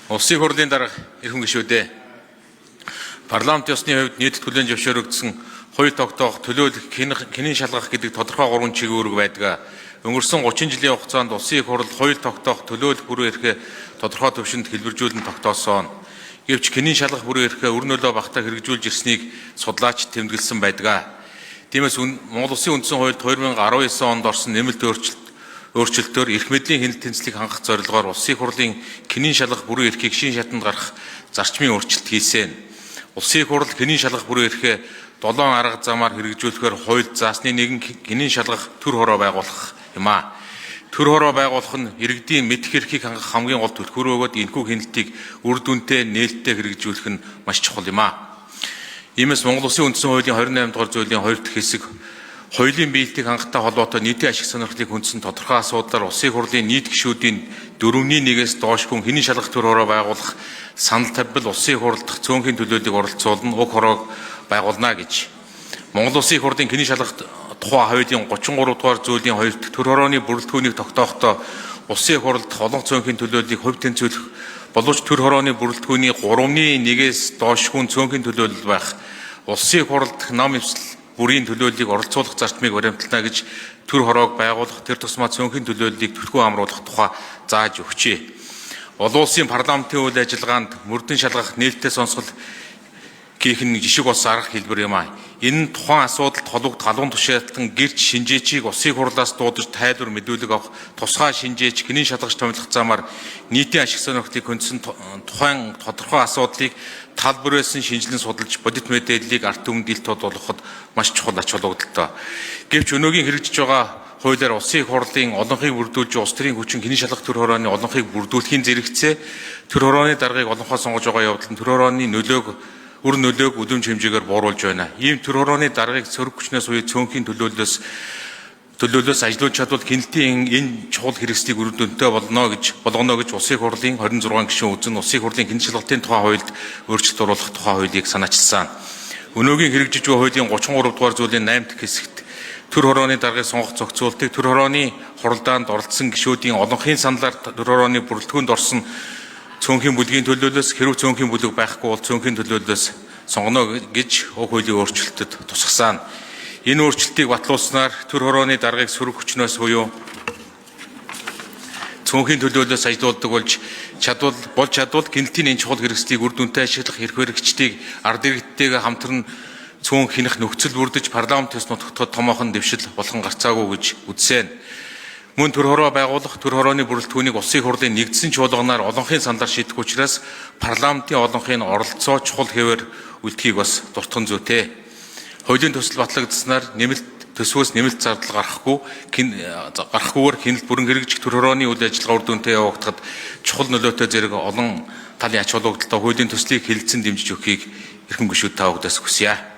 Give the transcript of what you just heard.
Улсын хурлын дарга эрхэм гишүүдээ парламент ёсны хувьд нийтэд хүлээн зөвшөөрөгдсөн хууль тогтоох, төлөөлөх, хянин шалгах гэдэг тодорхой 3 чиглэлүүд байдаг. Өнгөрсөн 30 жилийн хугацаанд улсын хурл хууль тогтоох, төлөөлөх бүрэн эрхээ тодорхой түвшинд хэлбэржүүлэн тогтоосон. Гэвч хянин шалгах бүрэн эрхээ өр нөлөө багтаа хэрэгжүүлж ирснийг судлаач тэмдэглэсэн байдаг. Тиймээс Монгол Улсын үндсэн хуульд 2019 онд орсон нэмэлт өөрчлөлтөөр эрх мэдлийн хяналт тэнцлийг хангах зорилгоор улсын хурлын хянин шалгах бүрэн эрхийг шин шатанд гаргах зарчмын өөрчлөлт хийсэн. Улсын хурл хянин шалгах бүрэн эрхээ 7 арга замаар хэрэгжүүлэхээр хуульд заасны нэгэн хянин шалгах төр хороо байгуулах юм а. Төр хороо байгуулах нь иргэдийн мэдэх эрхийг хангах хамгийн гол түлхүүр бөгөөд энэхүү хяналтыг үр дүнтэй нээлттэй хэрэгжүүлэх нь маш чухал юм а. Иймээс Монгол Улсын үндсэн хуулийн 28 дугаар зүйлийн 2 дахь хэсэг хуулийн биелэлтийг хангахтай холбоотой нийтийн ашиг сонирхлыг хүндсэн тодорхой асуудлаар улсын хурлын нийт гишүүдийн 4/1-ээс доош хүн хянин шалгах төр хороо байгуулах санал тавьбал улсын хурлд цөөнхийн төлөөллийг оролцуулна, уг хороог байгуулна гэж. Монгол Улсын хурлын хянин шалгах тухай хуулийн 33 дугаар зүйлийн 2 дахь төр хорооны бүрэлдэхүүнийг тогтоохдоо улсын хурлд олон цөөнхийн төлөөллийг хувь тэнцвэрлэх боловч төр хорооны бүрэлдэхүүний 3/1-ээс доош хүн цөөнхийн төлөөлөл байх. Улсын хурлд нам эвсэл бүрийн төлөөллийг оролцуулах зарчмыг баримтална гэж төр хороог байгуулах, тэр тусмаа цөөнхийн төлөөллийг түлхүү амруулах тухай зааж өгчээ. Олон улсын парламентын үйл ажиллагаанд мөрдөн шалгах нээлттэй сонсгол хийх нь жишг бос арга хэлбэр юм а. Энэ тухайн асуудалд холбогд халуун тушаалтан гэрч шинжээчийг улсын хурлаас дуудаж тайлбар мэдүүлэг авах, тусгай шинжээч хянин шалгаж томилох замаар нийтийн ашиг сонирхлыг хүндсэн тухайн тодорхой асуудлыг тал бүрээсэн шинжилэн судалж бодит мэдээллийг ард түмэнд ил тодруулахад маш чухал ач холбогдолтой. Гэвч өнөөгийн хэрэгжиж байгаа хуулиар улсын хурлын олонхийг бүрдүүлж улс төрийн хүчин хянин шалгах төр хорооны олонхийг бүрдүүлэхийн зэрэгцээ төр хорооны даргаыг олонхоо сонгож байгаа явдал нь төр хорооны үр нөлөөг өдөөмж хэмжээгээр бууруулж байна. Ийм төр хорооны даргаыг сөрөг хүчнээс үе цөөнхийн төлөөллөөс ажилуулж чадвал хяналтын энэ чухал хэрэгслийг үр дүнтэй болгоно гэж улсын хурлын 26 гишүүн үзэн улсын хурлын хянин шалгалтын тухай хуульд өөрчлөлт оруулах тухай хуулийг санаачилсан. Өнөөгийн хэрэгжиж буй хуулийн 33 дугаар зүйлийн 8 дахь хэсэгт төр хорооны даргаыг сонгох зохицуултыг төр хорооны хуралдаанд оролцсон гишүүдийн олонхын саналаар төр хорооны бүрэлдэхүүнд орсон цөөнхийн бүлгийн төлөөллөөс хэрв цөөнхийн бүлэг байхгүй бол цөөнхийн төлөөллөөс сонгоно гэж хуулийн өөрчлөлтөд тусгасан. Энэ өөрчлөлтийг батлуулснаар төр хорооны даргаыг сөрөг хүчнээс буюу цөөнхийн төлөөллөөс ажилуулдаг болж чадвал хяналтын энэ чухал хэрэгслийг үр дүнтэй ашиглах эрх баригчдыг ард иргэдтэйгээ хамтран цөөн хянах нөхцөл бүрдэж парламент ёс нутагт томоохон дэвшил болгон гарцаагүй гэж үзсэн. Мөн төр хороо байгуулах, төр хорооны бүрэлдэхүүнийг улсын хурлын нэгдсэн чуулганаар олонхын саналаар шийдэх учраас парламентын олонхын оролцоо чухал хэвээр үлдэхийг бас дуртхан зүйтэй. Хуулийн төсөл батлагдсанаар төсвөөс нэмэлт зардал гарахгүйгээр хяналт бүрэн хэрэгжих төр хорооны үйл ажиллагаа үр дүнтэй явагдахад чухал нөлөөтэй зэрэг олон талын ач холбогдолтой хуулийн төслийг хэлэлцэн дэмжиж өгөхийг эрхэм гишүүд та бүхэндээ хүсье.